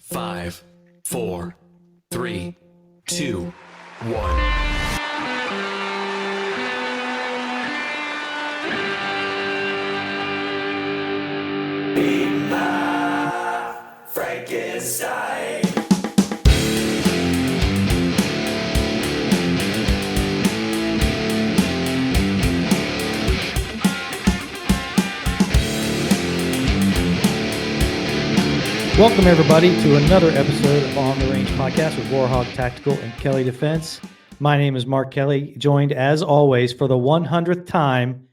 5, 4, 3, 2, 1. Be my Frankenstein. Welcome, everybody, to another episode of On the Range Podcast with Warhog Tactical and Kelly Defense. My name is Mark Kelly, joined as always for the 100th time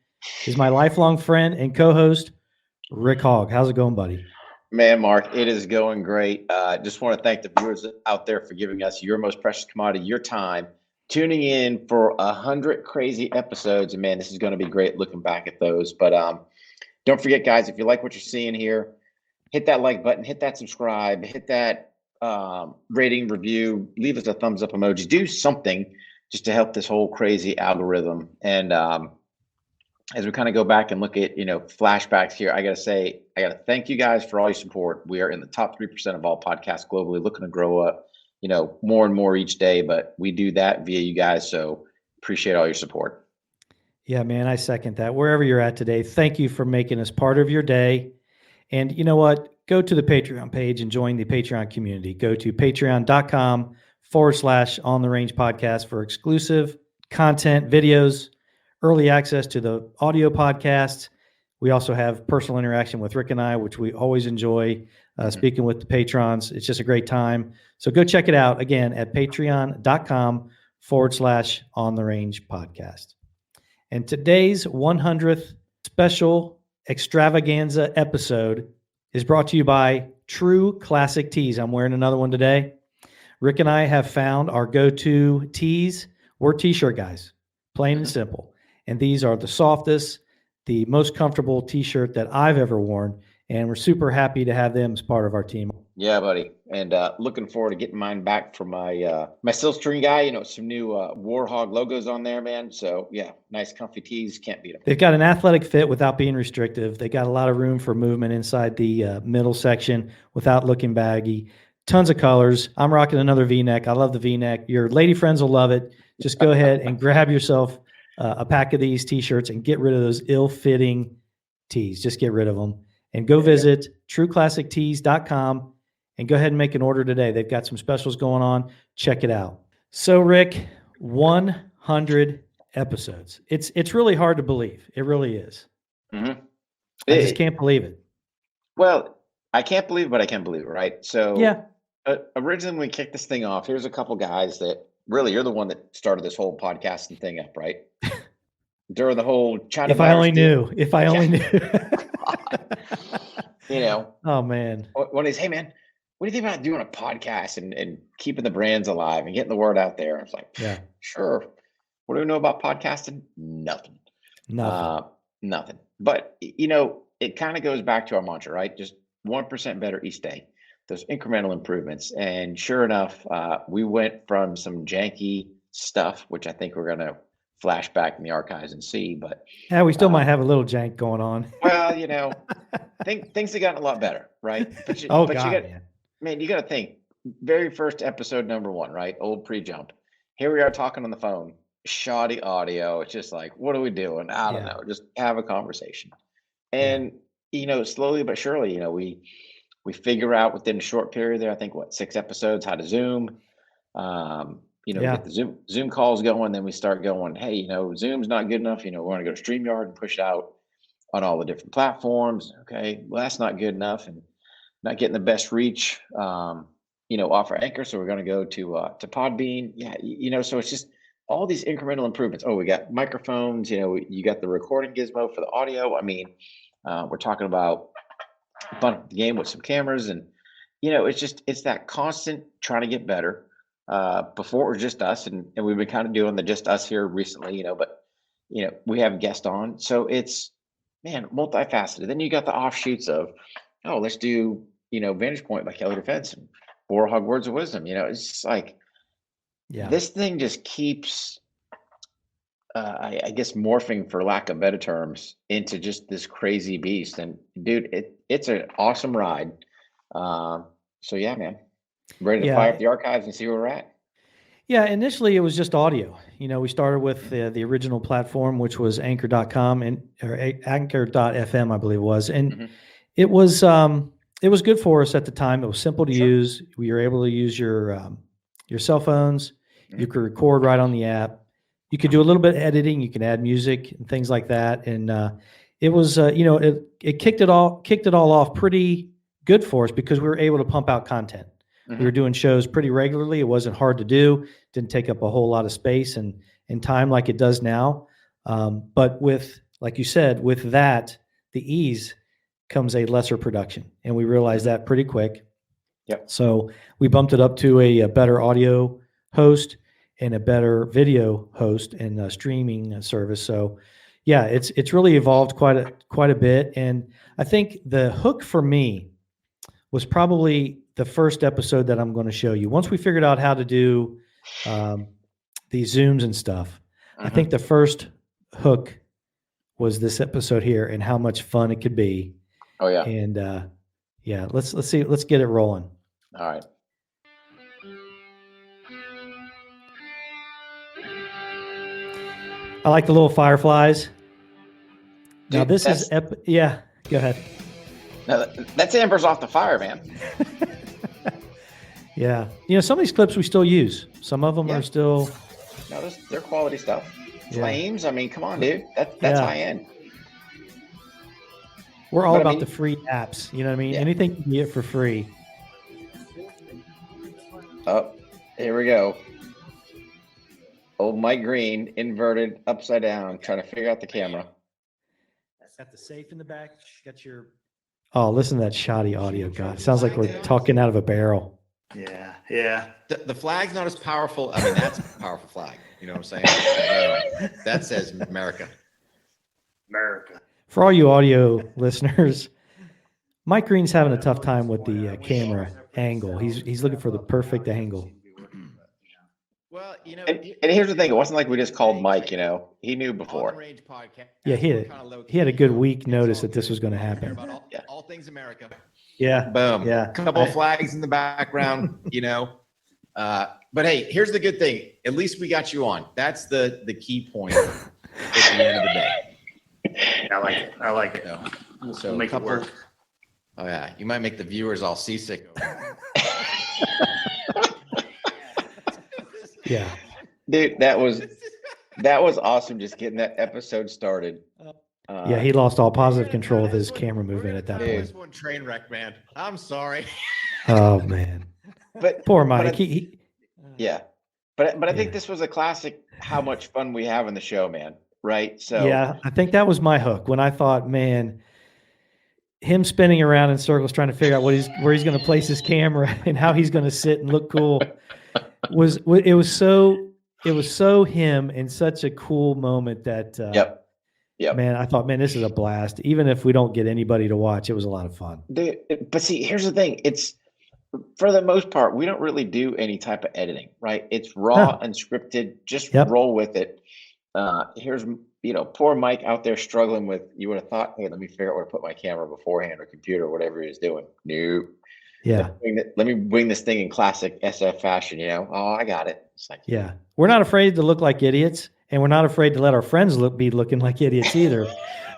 is my lifelong friend and co-host, Rick Hogg. How's it going, buddy? Man, Mark, it is going great. Just want to thank the viewers out there for giving us your most precious commodity, your time, tuning in for 100 crazy episodes. And man, this is going to be great looking back at those. But don't forget, guys, if you like what you're seeing here, hit that like button, hit that subscribe, hit that rating, review, leave us a thumbs up emoji, do something just to help this whole crazy algorithm. And as we kind of go back and look at, flashbacks here, I got to thank you guys for all your support. We are in the top 3% of all podcasts globally, looking to grow up, more and more each day, but we do that via you guys. So appreciate all your support. Yeah, man, I second that. Wherever you're at today, thank you for making us part of your day. And you know what? Go to the Patreon page and join the Patreon community. Go to patreon.com/On the Range podcast for exclusive content, videos, early access to the audio podcasts. We also have personal interaction with Rick and I, which we always enjoy speaking with the patrons. It's just a great time. So go check it out again at patreon.com/On the Range podcast. And today's 100th special extravaganza episode is brought to you by True Classic Tees. I'm wearing another one today. Rick and I have found our go-to tees. We're t-shirt guys, plain and simple. And these are the softest, the most comfortable t-shirt that I've ever worn. And we're super happy to have them as part of our team. Yeah, buddy. And looking forward to getting mine back from my Silkstream guy. Some new Warhog logos on there, man. So yeah, nice comfy tees. Can't beat them. They've got an athletic fit without being restrictive. They got a lot of room for movement inside the middle section without looking baggy. Tons of colors. I'm rocking another V-neck. I love the V-neck. Your lady friends will love it. Just go ahead and grab yourself a pack of these t-shirts and get rid of those ill-fitting tees. Just get rid of them. And go visit trueclassictees.com and go ahead and make an order today. They've got some specials going on. Check it out. So, Rick, 100 episodes. It's really hard to believe. It really is. Mm-hmm. I just can't believe it. Well, I can't believe it, but I can believe it, right? So yeah. Originally when we kicked this thing off, here's a couple guys that really, you're the one that started this whole podcasting thing up, right? During the whole China If I only knew. If I only knew. Oh, man. One is, hey, man, what do you think about doing a podcast and keeping the brands alive and getting the word out there? I was like, yeah, sure. What do we know about podcasting? Nothing. Nothing. But, it kind of goes back to our mantra, right? Just 1% better each day. Those incremental improvements. And sure enough, we went from some janky stuff, which I think we're going to flash back in the archives and see. But yeah, we still might have a little jank going on. Well, things have gotten a lot better, right? But you got to think, very first episode, number 1, right? Old pre-jump. Here we are talking on the phone, shoddy audio. It's just like, what are we doing? I don't know. Just have a conversation. And, slowly but surely, we figure out within a short period there, I think, 6 episodes, how to Zoom, get the Zoom calls going. Then we start going, hey, Zoom's not good enough. We want to go to StreamYard and push it out on all the different platforms. Okay, well, that's not good enough and not getting the best reach, off our Anchor. So we're going to go to Podbean. Yeah, so it's just all these incremental improvements. Oh, we got microphones. You got the recording gizmo for the audio. I mean, we're talking about fun the game with some cameras, and it's that constant trying to get better. Before it was just us, and we've been kind of doing the just us here recently, but we have guests on, so it's multifaceted. Then you got the offshoots of, let's do Vantage Point by Kelly Defense and Warhog Words of Wisdom. It's just like this thing just keeps I guess morphing, for lack of better terms, into just this crazy beast. And dude, it's an awesome ride. So yeah, man, ready to Yeah. fire up the archives and see where we're at. Yeah, initially it was just audio. We started with the original platform, which was anchor.com or anchor.fm, I believe it was. And it was good for us at the time. It was simple to use. We were able to use your cell phones. You could record right on the app. You could do a little bit of editing. You can add music and things like that. And it was, it kicked it all off pretty good for us because we were able to pump out content. We were doing shows pretty regularly. It wasn't hard to do. Didn't take up a whole lot of space and time like it does now. But with, like you said, with that, the ease comes a lesser production. And we realized that pretty quick. Yep. So we bumped it up to a better audio host and a better video host and a streaming service. So yeah, it's really evolved quite a bit. And I think the hook for me was probably the first episode that I'm going to show you. Once we figured out how to do these Zooms and stuff, I think the first hook was this episode here and how much fun it could be. Oh yeah. And yeah, let's see. Let's get it rolling. All right. I like the little fireflies. Now Dude, this is yeah. Go ahead. Now that's embers off the fire, man. Yeah. Some of these clips we still use. Some of them are still. No, they're quality stuff. Yeah. Flames. I mean, come on, dude. That's high end. We're all about the free apps. You know what I mean? Yeah. Anything you can get for free. Oh, here we go. Old Mike Green, inverted, upside down, trying to figure out the camera. Got the safe in the back. Got your. Oh, listen to that shoddy audio, God. It sounds like we're talking out of a barrel. Yeah. The flag's not as powerful. I mean, that's a powerful flag. You know what I'm saying? That says America. For all you audio listeners, Mike Green's having a tough time with the camera angle. He's looking for the perfect angle. Well, and here's the thing: it wasn't like we just called Mike. He knew before. Yeah, he had a good week notice that this was going to happen. All things America. Yeah. Boom. Yeah. A couple of flags in the background. But hey, here's the good thing: at least we got you on. That's the key point at the end of the day. I like it. So Make it work. Oh yeah, you might make the viewers all seasick. Yeah. Dude, that was awesome. Just getting that episode started. Yeah, he lost all positive control of his camera movement at that point. This one train wreck, man. I'm sorry. Oh man. But poor Mike. Yeah. But I think this was a classic how much fun we have in the show, man. Right? So yeah, I think that was my hook when I thought, man, him spinning around in circles trying to figure out where he's going to place his camera and how he's going to sit and look cool was so him and such a cool moment that Yep. Man, I thought, man, this is a blast. Even if we don't get anybody to watch, it was a lot of fun. But see, here's the thing. It's for the most part, we don't really do any type of editing, right? It's raw and scripted. Just roll with it. Here's, poor Mike out there struggling with, you would have thought, hey, let me figure out where to put my camera beforehand or computer or whatever he was doing. Nope. Yeah. Let me bring this thing in classic SF fashion, Oh, I got it. It's like, yeah. We're not afraid to look like idiots, and we're not afraid to let our friends be looking like idiots either.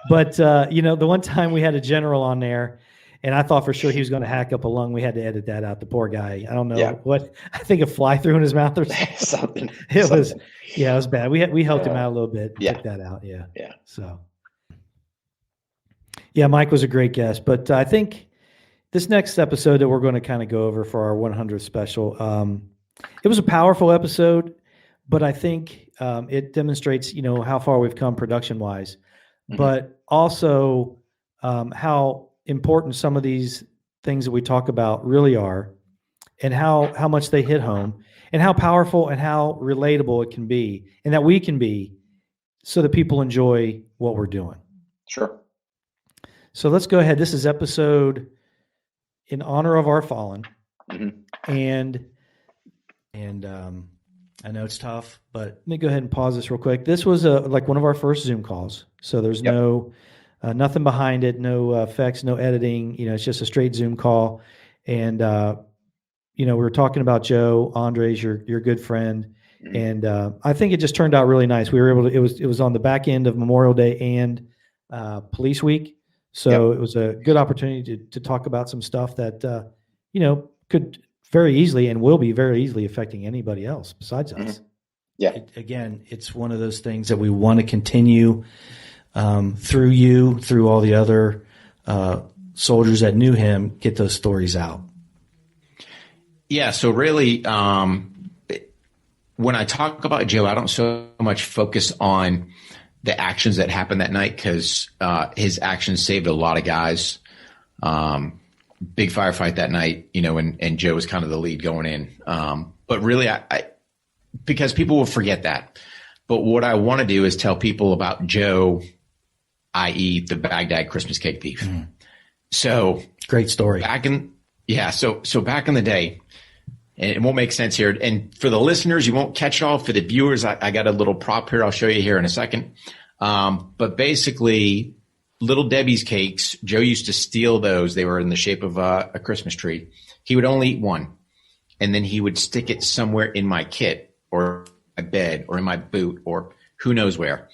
But, the one time we had a general on there, and I thought for sure he was going to hack up a lung. We had to edit that out. The poor guy. I don't know what. I think a fly threw in his mouth or something. It was bad. We helped him out a little bit. Took that out. Yeah. Yeah. So. Yeah, Mike was a great guest, but I think this next episode that we're going to kind of go over for our 100th special, it was a powerful episode, but I think it demonstrates, how far we've come production wise, but also how important some of these things that we talk about really are, and how much they hit home, and how powerful and how relatable it can be, and that we can be, so that people enjoy what we're doing. Sure. So let's go ahead. This is episode in honor of our fallen. And I know it's tough, but let me go ahead and pause this real quick. This was like one of our first Zoom calls. So there's no nothing behind it, no effects, no editing. It's just a straight Zoom call. And we were talking about Joe Andres, your good friend, and I think it just turned out really nice. We were able to. It was on the back end of Memorial Day and Police Week, so it was a good opportunity to talk about some stuff that could very easily and will be very easily affecting anybody else besides us. Yeah. Again, it's one of those things that we want to continue through all the other soldiers that knew him, get those stories out. Yeah. So really, when I talk about Joe, I don't so much focus on the actions that happened that night because his actions saved a lot of guys. Big firefight that night, and Joe was kind of the lead going in. But really, I because people will forget that. But what I want to do is tell people about Joe, i.e. the Baghdad Christmas cake thief. So great story. So back in the day, and it won't make sense here. And for the listeners, you won't catch it all. For the viewers, I got a little prop here. I'll show you here in a second. But basically, Little Debbie's cakes, Joe used to steal those. They were in the shape of a Christmas tree. He would only eat one, and then he would stick it somewhere in my kit or my bed or in my boot or who knows where.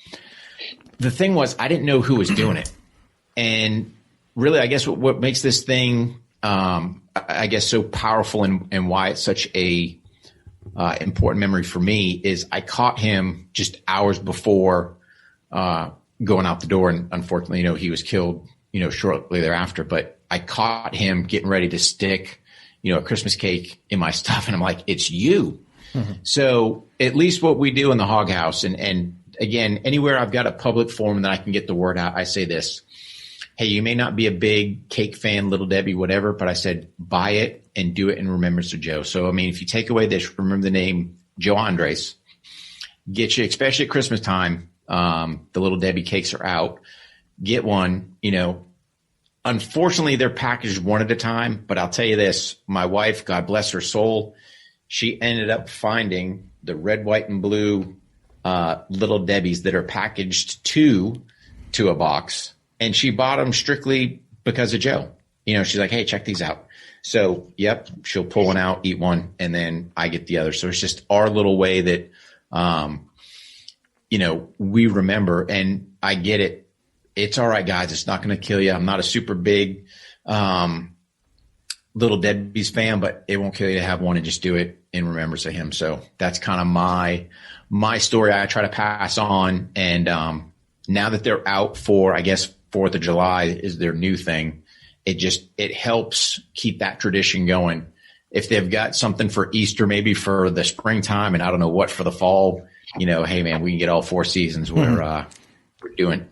The thing was, I didn't know who was doing it. And really, I guess what makes this thing, I guess, so powerful and why it's such a important memory for me is I caught him just hours before going out the door. And unfortunately, he was killed, shortly thereafter. But I caught him getting ready to stick, a Christmas cake in my stuff. And I'm like, it's you. Mm-hmm. So at least what we do in the Hog House, and again, anywhere I've got a public forum that I can get the word out, I say this. Hey, you may not be a big cake fan, Little Debbie, whatever, but I said, buy it and do it in remembrance of Joe. So, if you take away this, remember the name Joe Andres, get you, especially at Christmas time, the Little Debbie cakes are out. Get one, unfortunately they're packaged one at a time, but I'll tell you this, my wife, God bless her soul, she ended up finding the red, white, and blue Little Debbies that are packaged to a box. And she bought them strictly because of Joe. She's like, hey, check these out. So, yep, she'll pull one out, eat one, and then I get the other. So it's just our little way that, we remember. And I get it. It's all right, guys. It's not going to kill you. I'm not a super big Little Debbie's fan, but it won't kill you to have one and just do it in remembrance of him. So that's kind of my story I try to pass on. And now that they're out for, I guess, 4th of July is their new thing. It helps keep that tradition going. If they've got something for Easter, maybe for the springtime, and I don't know what for the fall, hey man, we can get all 4 seasons where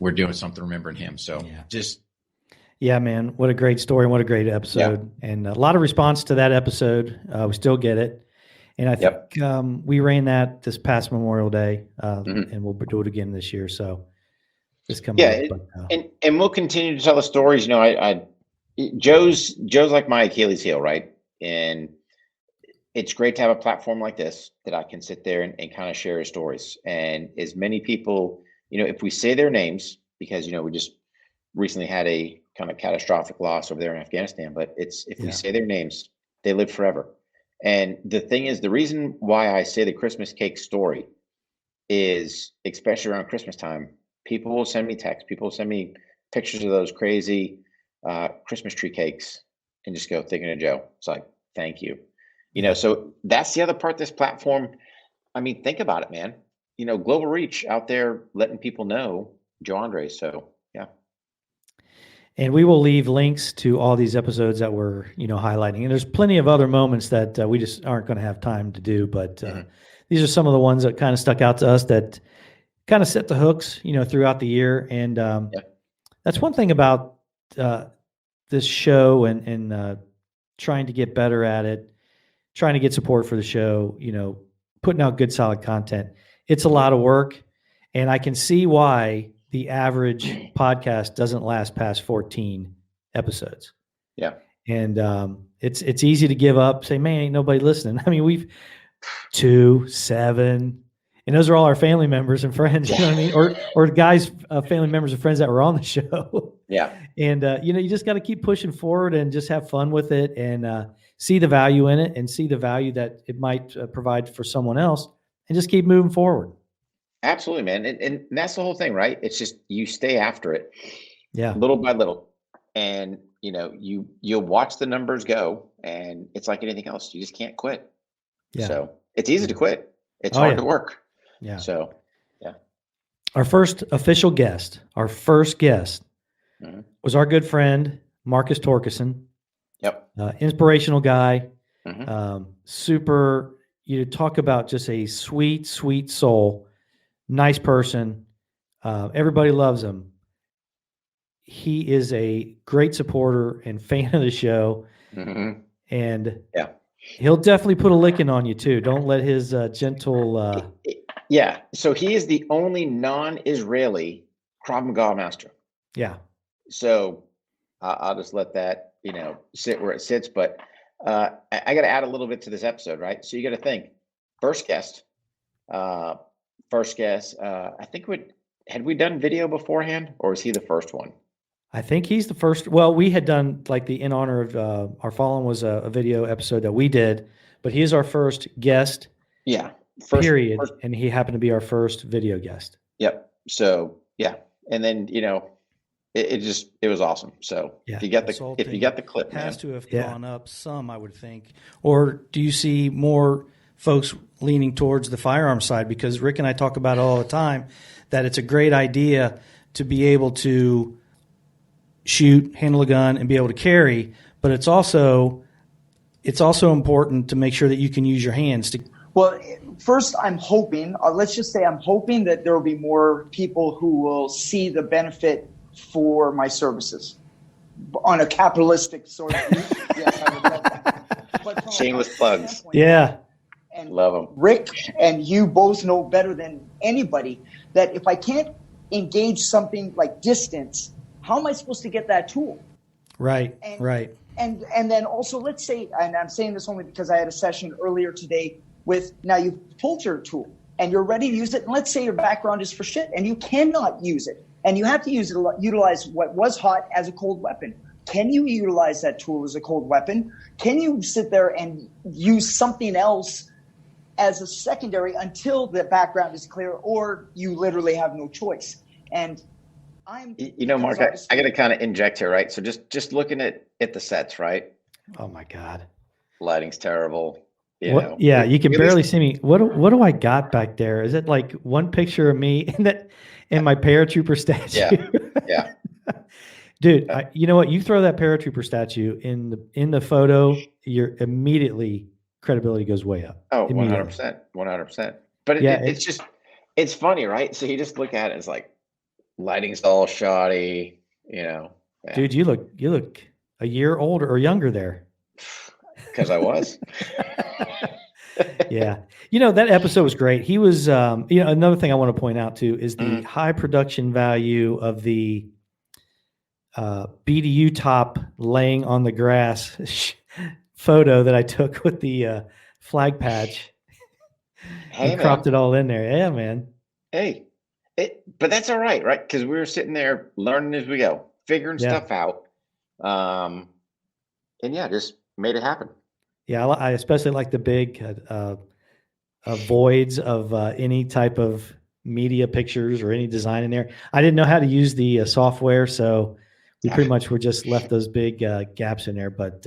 we're doing something remembering him. So yeah, man, what a great story and what a great episode, and a lot of response to that episode. We still get it, and I think we ran that this past Memorial Day, and we'll do it again this year. So. And we'll continue to tell the stories. Joe's like my Achilles heel, right? And it's great to have a platform like this that I can sit there and kind of share his stories. And as many people, if we say their names, because we just recently had a kind of catastrophic loss over there in Afghanistan, but if we say their names, they live forever. And the thing is, the reason why I say the Christmas cake story is, especially around Christmas time, people will send me texts. People will send me pictures of those crazy Christmas tree cakes and just go, thinking of Joe. It's like, thank you. So that's the other part of this platform. Think about it, man. Global reach out there, letting people know Joe Andres. So, yeah. And we will leave links to all these episodes that we're, highlighting. And there's plenty of other moments that we just aren't going to have time to do. But these are some of the ones that kind of stuck out to us that kind of set the hooks, throughout the year. And that's one thing about this show and trying to get better at it, trying to get support for the show, putting out good, solid content. It's a lot of work. And I can see why the average podcast doesn't last past 14 episodes. Yeah. And it's easy to give up, say, man, ain't nobody listening. We've 2, 7, and those are all our family members and friends, you know what I mean? Or guys, family members and friends that were on the show. Yeah. And, you just got to keep pushing forward and just have fun with it. And see the value in it and see the value that it might provide for someone else, and just keep moving forward. Absolutely, man. And that's the whole thing, right? It's just you stay after it, Yeah, little by little, and you'll watch the numbers go, and it's like anything else. You just can't quit. yeah. So it's easy to quit. It's Oh, hard yeah. to work. Yeah. So Our first official guest, Mhm. was our good friend Marcus Torkelson. Yep. Inspirational guy. Mhm. Super. You talk about just a sweet, sweet soul. Nice person. Everybody loves him. He is a great supporter and fan of the show, Mhm. and Yeah. he'll definitely put a licking on you too. Don't let his gentle. Yeah. So he is the only non-Israeli Krav Maga master. Yeah, So I'll just let that sit where it sits. But I got to add a little bit to this episode, right? So you got to think first guest. I think had we done video beforehand, or was he the first one? I think he's the first. Well, we had done like the in honor of our fallen was a video episode that we did, but he is our first guest. Yeah. Period. And he happened to be our first video guest. Yep. So yeah, and then it was awesome. So Yeah. if you got This whole the thing clip, man. has to have Yeah. gone up some, I would think. Or do you see more folks leaning towards the firearm side? Because Rick and I talk about it all the time, that it's a great idea to be able to shoot, handle a gun, and be able to carry, but it's also important to make sure that you can use your hands to. Well, first, I'm hoping, let's just say I'm hoping that there will be more people who will see the benefit for my services on a capitalistic sort of yes, I would love that. But from a Shameless plugs. standpoint, Yeah. and Love them. Rick and you both know better than anybody that if I can't engage something like distance, how am I supposed to get that tool? Right. And- Right. And then also, let's say, and I'm saying this only because I had a session earlier today with, now you've pulled your tool and you're ready to use it. And let's say your background is for shit and you cannot use it. And you have to utilize what was hot as a cold weapon. Can you utilize that tool as a cold weapon? Can you sit there and use something else as a secondary until the background is clear, or you literally have no choice? And Mark, I got to kind of inject here, right? So just looking at the sets, right? Oh my God. Lighting's terrible. What? Yeah, you can barely see me. What do I got back there? Is it like one picture of me and my paratrooper statue? Yeah. Dude, you know what? You throw that paratrooper statue in the photo, your immediately credibility goes way up. Oh, Immediately. 100%. But Yeah, it's funny, right? So you just look at it, it's like lighting's all shoddy, Yeah. Dude, you look a year older or younger there. Because I was. Yeah. That episode was great. He was, another thing I want to point out too is the high production value of the BDU top laying on the grass photo that I took with the flag patch. Hey, and cropped it all in there. Yeah, man. Hey, but that's all right, right? Because we were sitting there learning as we go, figuring stuff out. And yeah, just made it happen. Yeah, I especially like the big voids of any type of media pictures or any design in there. I didn't know how to use the software, so we pretty much were just left those big gaps in there. But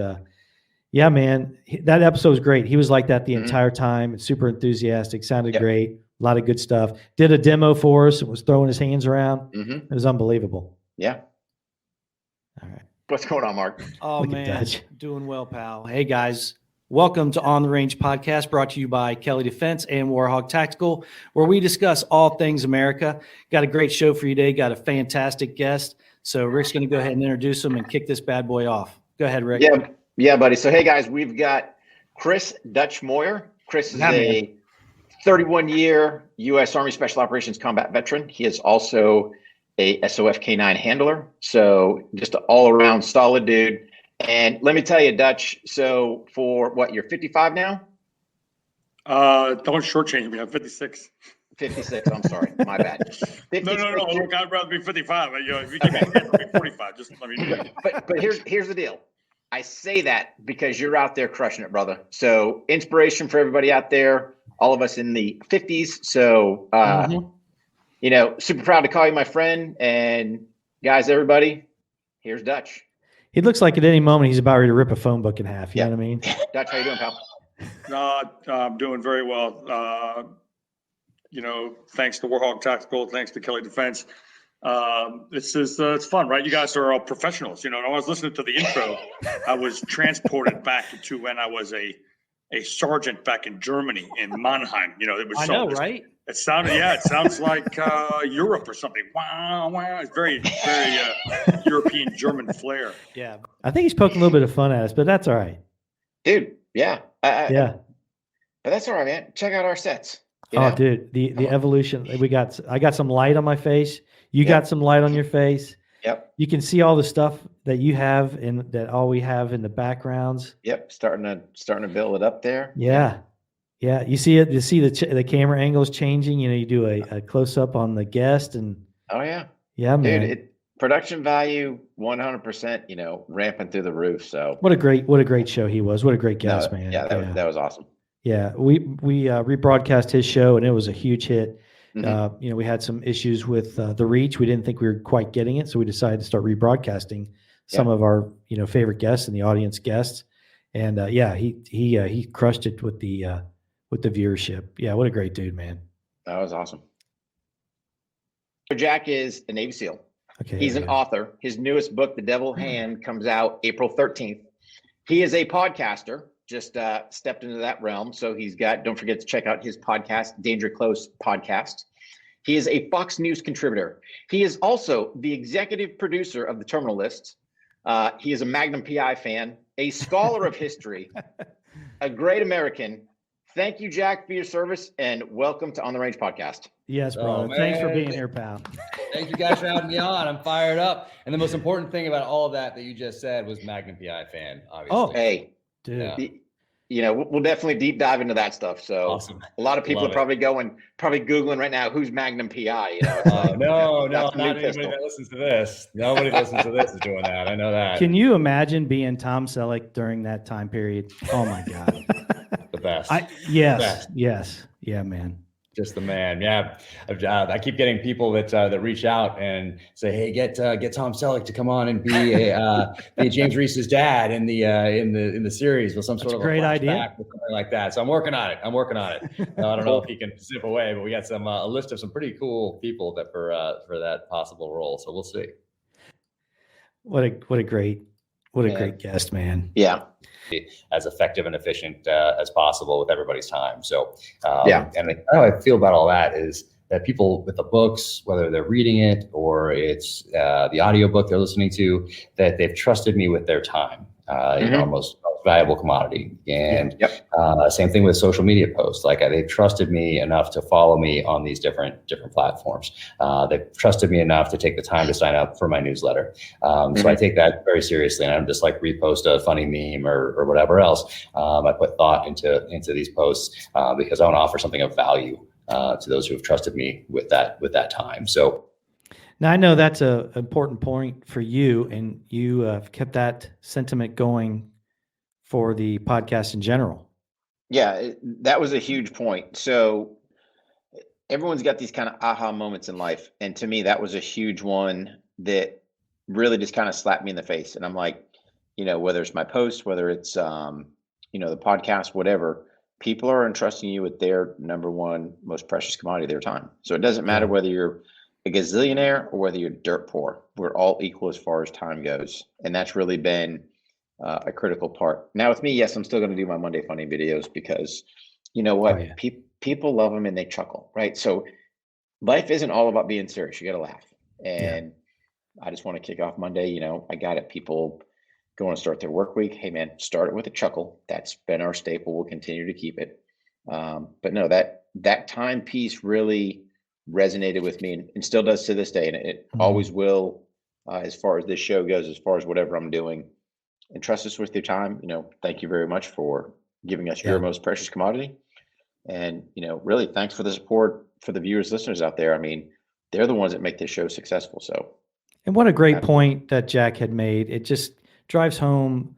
yeah, man, that episode was great. He was like that the entire time. Super enthusiastic, sounded great, a lot of good stuff. Did a demo for us and was throwing his hands around. It was unbelievable. Yeah. All right. What's going on, Mark? Oh, Look at man. Dutch. Doing well, pal. Hey, guys. Welcome to On the Range Podcast, brought to you by Kelly Defense and Warhawk Tactical, where we discuss all things America. Got a great show for you today. Got a fantastic guest. So Rick's going to go ahead and introduce him and kick this bad boy off. Go ahead, Rick. Yeah, buddy. So, hey, guys, we've got Chris Dutch Moyer. Chris is a 31-year U.S. Army Special Operations combat veteran. He is also a SOF K9 handler. So just an all-around solid dude. And let me tell you, Dutch, so for what, you're 55 now? Don't shortchange me. I'm 56. 56, I'm sorry. My bad. 56, No. Look, I'd rather be 55. If you give me a 45, just let me do it. But here's the deal. I say that because you're out there crushing it, brother. So inspiration for everybody out there, all of us in the 50s. So, super proud to call you my friend. And guys, everybody, here's Dutch. He looks like at any moment he's about ready to rip a phone book in half. You know what I mean? Dutch, how you doing, pal? I'm doing very well. Thanks to Warhawk Tactical, thanks to Kelly Defense. It's fun, right? You guys are all professionals. I was listening to the intro. I was transported back to when I was a sergeant back in Germany, in Mannheim. It was right? It sounds like Europe or something. Wow, wow. It's very, very European German flair. Yeah. I think he's poking a little bit of fun at us, but that's all right. Dude, yeah. Yeah. But that's all right, man. Check out our sets. Dude, the evolution. I got some light on my face. You got some light on your face. Yep. You can see all the stuff that you have and that all we have in the backgrounds. Yep. Starting to build it up there. Yeah. Yeah. You see it. You see the camera angles changing. You do a close up on the guest and. Oh yeah. Yeah, man. Dude, production value 100%. Ramping through the roof. So what a great show he was. What a great guest, man. Yeah, that was awesome. Yeah, we rebroadcast his show and it was a huge hit. Mm-hmm. We had some issues with the reach. We didn't think we were quite getting it, so we decided to start rebroadcasting some of our favorite guests and the audience guests. And he crushed it with the viewership. Yeah, what a great dude, man. That was awesome. So Jack is a Navy SEAL. Okay, he's an author. His newest book, The Devil Hand, comes out April 13th. He is a podcaster. Just stepped into that realm. So don't forget to check out his podcast, Danger Close Podcast. He is a Fox News contributor. He is also the executive producer of The Terminal List. He is a Magnum PI fan, a scholar of history, a great American. Thank you, Jack, for your service, and welcome to On the Range Podcast. Yes, brother. Thanks for being here, pal. Thank you guys for having me on. I'm fired up. And the most important thing about all of that you just said was Magnum PI fan, obviously. Oh, hey. Dude. We'll definitely deep dive into that stuff. So awesome. A lot of people are probably Googling right now, who's Magnum PI? No, not anybody that listens to this. Nobody listens to this is doing that. I know that. Can you imagine being Tom Selleck during that time period? Oh my God. The best. Yes. Yeah, man. Just the man. Yeah. I keep getting people that reach out and say, hey, get Tom Selleck to come on and be James Reese's dad in the series with some sort of great idea or something like that. So I'm working on it. I don't know if he can zip away, but we got a list of some pretty cool people that for that possible role. So we'll see. What a great guest, man. Yeah. As effective and efficient as possible with everybody's time. So, and how I feel about all that is that people with the books, whether they're reading it or it's the audiobook they're listening to, that they've trusted me with their time, most valuable commodity. And same thing with social media posts. Like they've trusted me enough to follow me on these different platforms. They've trusted me enough to take the time to sign up for my newsletter. So I take that very seriously, and I'm just like repost a funny meme or whatever else. I put thought into these posts because I want to offer something of value to those who have trusted me with that time. So. Now, I know that's an important point for you, and you have kept that sentiment going for the podcast in general. Yeah, that was a huge point. So everyone's got these kind of aha moments in life. And to me, that was a huge one that really just kind of slapped me in the face. And I'm like, whether it's my post, whether it's, the podcast, whatever, people are entrusting you with their number one most precious commodity, their time. So it doesn't matter whether you're a gazillionaire or whether you're dirt poor. We're all equal as far as time goes. And that's really been a critical part. Now with me, yes, I'm still going to do my Monday Funny videos because you know what? People love them and they chuckle, right? So life isn't all about being serious. You got to laugh. And I just want to kick off Monday. I got it. People going to start their work week. Hey man, start it with a chuckle. That's been our staple. We'll continue to keep it. But no, that time piece really resonated with me and still does to this day. And it always will, as far as this show goes, as far as whatever I'm doing. And trust us with your time. Thank you very much for giving us your most precious commodity. And, really thanks for the support for the viewers, listeners out there. I mean, they're the ones that make this show successful. So. And what a great point that Jack had made. It just drives home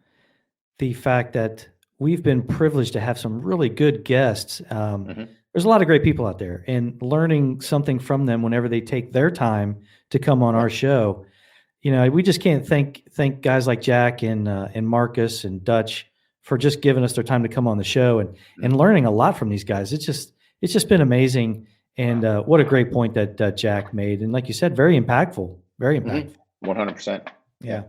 the fact that we've been privileged to have some really good guests. Mm-hmm. There's a lot of great people out there, and learning something from them whenever they take their time to come on our show. You know, we just can't thank guys like Jack and Marcus and Dutch for just giving us their time to come on the show and learning a lot from these guys. It's just been amazing. And what a great point that Jack made. And like you said, very impactful, very impactful. 100%. Yeah.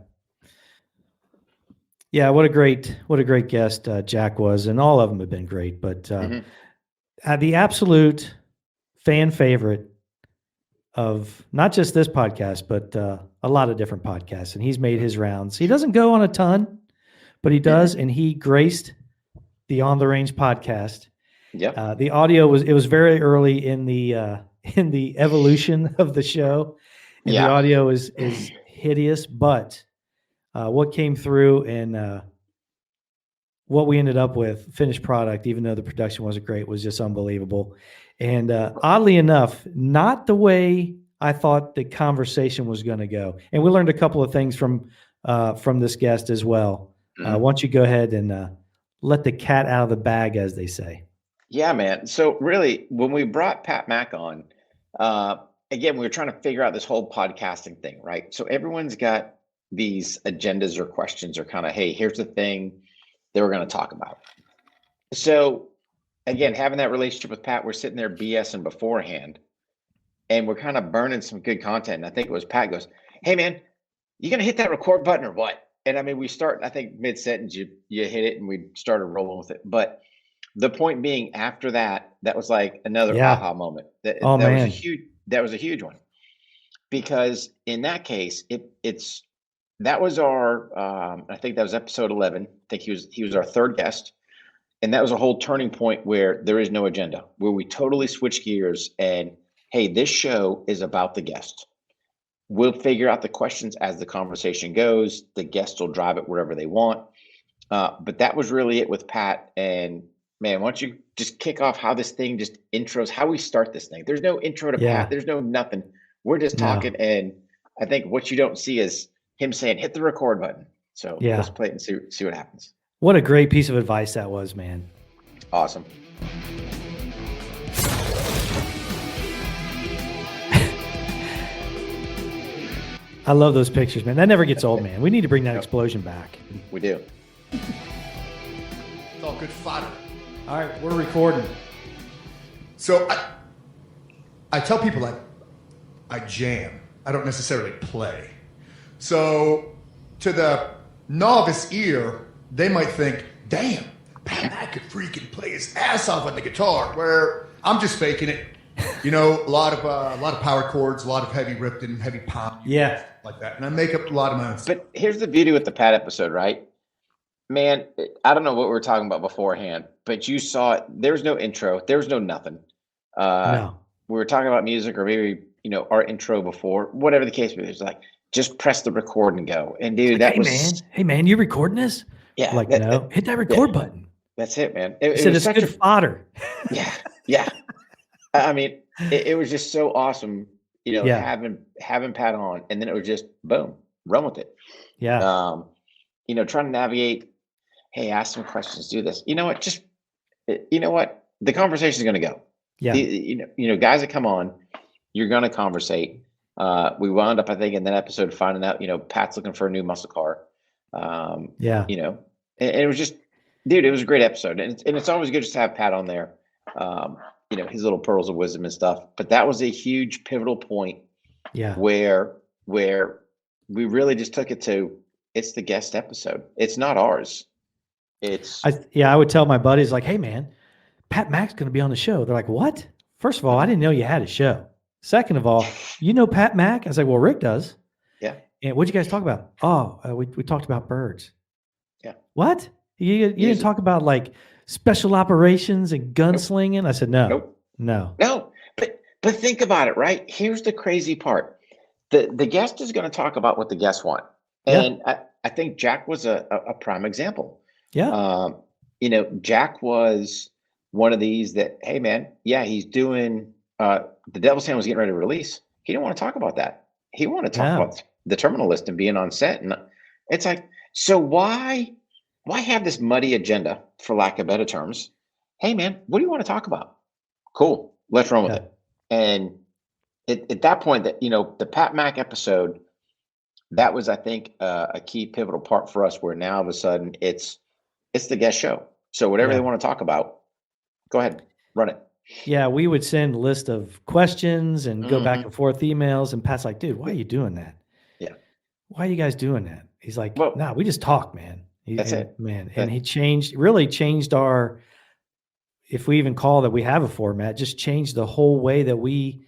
Yeah. What a great guest Jack was. And all of them have been great, but the absolute fan favorite of not just this podcast, but a lot of different podcasts. And he's made his rounds. He doesn't go on a ton, but he does. And he graced the On the Range podcast. Yep. The audio was very early in the evolution of the show. And the audio is hideous, but what came through and what we ended up with, finished product, even though the production wasn't great, was just unbelievable. And oddly enough, not the way I thought the conversation was going to go. And we learned a couple of things from this guest as well. Why don't you go ahead and let the cat out of the bag, as they say. Yeah, man. So really, when we brought Pat Mack on, again, we were trying to figure out this whole podcasting thing, right? So everyone's got these agendas or questions or kind of, hey, here's the thing that we're going to talk about. So again, having that relationship with Pat, we're sitting there BSing beforehand, and we're kind of burning some good content. And I think it was Pat goes, hey, man, you going to hit that record button or what? And I mean, we start, I think mid-sentence, you hit it and we started rolling with it. But the point being, after that, that was like another aha moment. That was a huge one, because in that case, that was our, I think that was episode 11. I think he was our third guest. And that was a whole turning point where there is no agenda, where we totally switch gears and, hey, this show is about the guest. We'll figure out the questions as the conversation goes. The guests will drive it wherever they want. But that was really it with Pat. And man, why don't you just kick off how this thing just intros, how we start this thing. There's no intro to Pat. There's no nothing. We're just talking. And I think what you don't see is him saying, hit the record button. So let's play it and see what happens. What a great piece of advice that was, man. Awesome. I love those pictures, man. That never gets old, man. We need to bring that explosion back. We do. It's all good fodder. All right, we're recording. So I tell people I jam. I don't necessarily play. So to the novice ear, they might think, damn, Pat Mack could freaking play his ass off on the guitar, where I'm just faking it. You know, a lot of power chords, a lot of heavy ripped and heavy pop. Yeah. Like that. And I make up a lot of my own stuff. But here's the beauty with the Pat episode, right? Man, I don't know what we were talking about beforehand, but you saw it. There was no intro. There was no nothing. No. We were talking about music, or maybe, our intro before, whatever the case may be. It's like, just press the record and go. And dude, hey man, you recording this? Yeah. Like, no, hit that record button. That's it, man. It was good fodder. Yeah. I mean, it was just so awesome, having Pat on, and then it was just boom, run with it. Yeah. Trying to navigate, hey, ask some questions, do this. You know what? The conversation is going to go. Yeah. Guys that come on, you're going to conversate. We wound up, I think, in that episode finding out, Pat's looking for a new muscle car. And it was just, dude, it was a great episode. And it's always good just to have Pat on there. His little pearls of wisdom and stuff. But that was a huge pivotal point. Yeah. Where we really just took it to, it's the guest episode. It's not ours. I would tell my buddies, like, hey man, Pat Mack's going to be on the show. They're like, what? First of all, I didn't know you had a show. Second of all, Pat Mack? I was like, well, Rick does. Yeah. And what'd you guys talk about? Oh, we talked about birds. Yeah. What? You didn't talk about like special operations and gunslinging? I said, no. But think about it, right? Here's the crazy part. The guest is going to talk about what the guests want. And I think Jack was a prime example. Yeah. Jack was one of these that, hey man, he's doing, the Devil's Hand was getting ready to release. He didn't want to talk about that. He wanted to talk about the terminal list and being on set. And it's like, so why why have this muddy agenda, for lack of better terms? Hey, man, what do you want to talk about? Cool. Let's run with it. And at that point, that, the Pat Mack episode, that was, I think, a key pivotal part for us, where now all of a sudden it's the guest show. So whatever they want to talk about, go ahead, run it. Yeah, we would send a list of questions and go back and forth emails, and Pat's like, dude, why are you doing that? Yeah. Why are you guys doing that? He's like, no, we just talk, man. That's it. Man. And he really changed our, if we even call that we have a format, just changed the whole way that we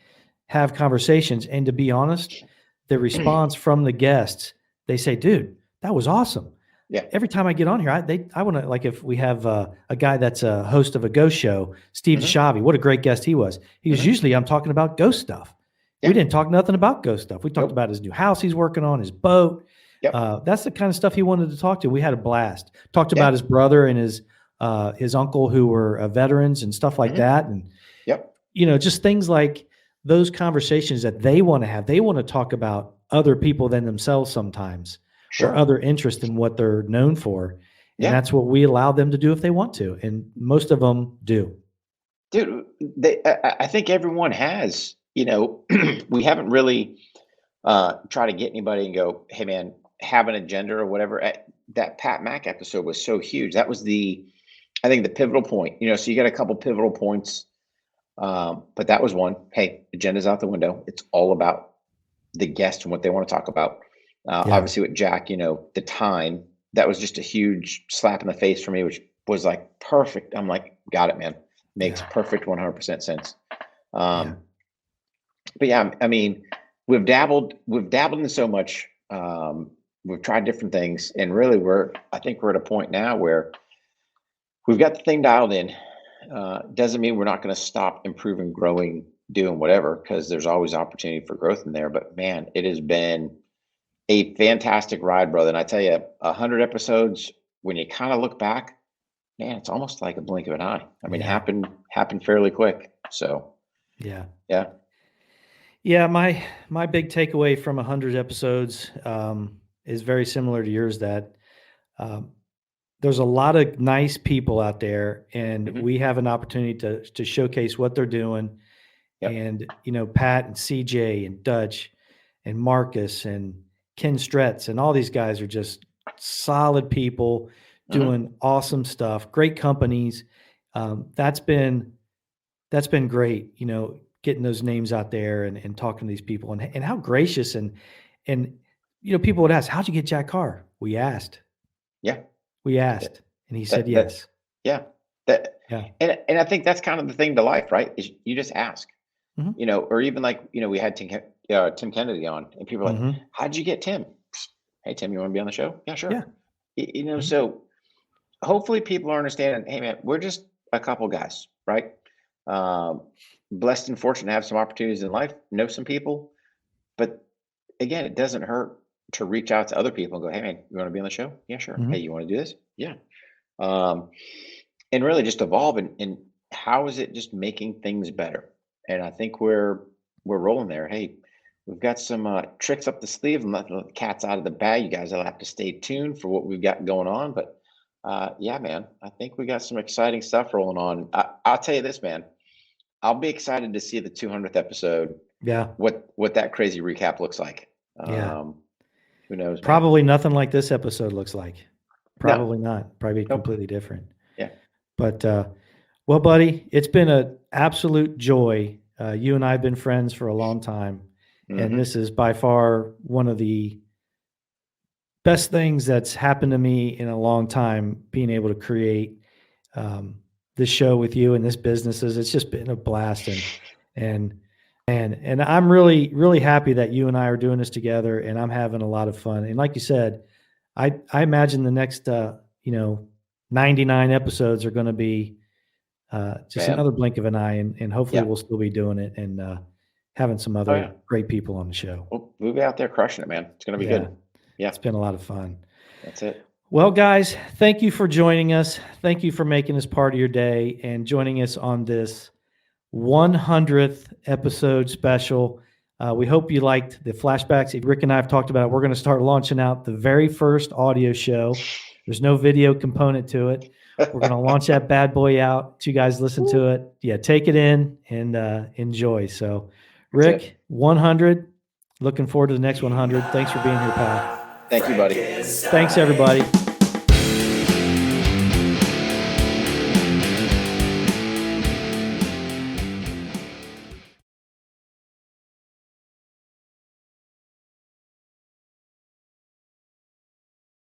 have conversations. And to be honest, the response from the guests, they say, dude, that was awesome. Yeah. Every time I get on here, I want to, like, if we have a guy that's a host of a ghost show, Steve Shavi, what a great guest he was. He was usually, I'm talking about ghost stuff. Yeah. We didn't talk nothing about ghost stuff. We talked about his new house he's working on, his boat. Yep. That's the kind of stuff he wanted to talk to. We had a blast. Talked about his brother and his uncle who were veterans and stuff like that. And, just things like those conversations that they want to have. They want to talk about other people than themselves sometimes. Or other interest in what they're known for. And that's what we allow them to do if they want to. And most of them do. Dude, I think everyone has, we haven't really tried to get anybody and go, hey man, have an agenda or whatever. That Pat Mack episode was so huge. That was I think the pivotal point, so you got a couple pivotal points. But that was one. Hey, agenda's out the window. It's all about the guest and what they want to talk about. Obviously with Jack, the time, that was just a huge slap in the face for me, which was like perfect. I'm like, got it, man. Makes perfect 100% sense. But yeah, I mean, we've dabbled in so much. We've tried different things, and really I think we're at a point now where we've got the thing dialed in. Doesn't mean we're not going to stop improving, growing, doing whatever, because there's always opportunity for growth in there. But man, it has been a fantastic ride, brother. And I tell you, 100 episodes, when you kind of look back, man, it's almost like a blink of an eye. I mean, happened fairly quick. So yeah. My big takeaway from 100 episodes is very similar to yours, that there's a lot of nice people out there, and we have an opportunity to showcase what they're doing. And, Pat and CJ and Dutch and Marcus and Ken Stretz and all these guys are just solid people doing awesome stuff, great companies. That's been great, getting those names out there and talking to these people, and how gracious and people would ask, how'd you get Jack Carr? We asked. We asked, and he said yes. And I think that's kind of the thing to life, right? Is you just ask, or even like, we had Tim Kennedy on, and people are like, how'd you get Tim? Hey, Tim, you want to be on the show? Yeah, sure. Yeah. So hopefully people are understanding, hey man, we're just a couple guys, right? Blessed and fortunate to have some opportunities in life, know some people, but again, it doesn't hurt to reach out to other people and go, hey man, you want to be on the show? Yeah, sure. Hey, you want to do this? Yeah. And really just evolve, and how is it just making things better? And I think we're rolling there. Hey, we've got some tricks up the sleeve, and let the cat's out of the bag. You guys will have to stay tuned for what we've got going on. But yeah, man, I think we got some exciting stuff rolling on. I'll tell you this, man, I'll be excited to see the 200th episode. Yeah. What that crazy recap looks like. Who knows? Probably nothing like this episode looks like. Probably not. Probably completely different. Yeah. But well, buddy, it's been an absolute joy. You and I have been friends for a long time, and this is by far one of the best things that's happened to me in a long time, being able to create this show with you and this businesses. It's just been a blast, and I'm really, really happy that you and I are doing this together, and I'm having a lot of fun. And like you said, I imagine the next 99 episodes are going to be just another blink of an eye, and hopefully we'll still be doing it and having some other great people on the show. We'll be out there crushing it, man. It's going to be good. Yeah. It's been a lot of fun. That's it. Well, guys, thank you for joining us. Thank you for making this part of your day and joining us on this 100th episode special. We hope you liked the flashbacks. Rick and I have talked about it. We're going to start launching out the very first audio show There's no video component to it. We're going to launch that bad boy out. You guys listen to it. Yeah, take it in and enjoy. So, Rick, 100. Looking forward to the next 100. Thanks for being here, pal. Thank you, buddy. Thanks, everybody.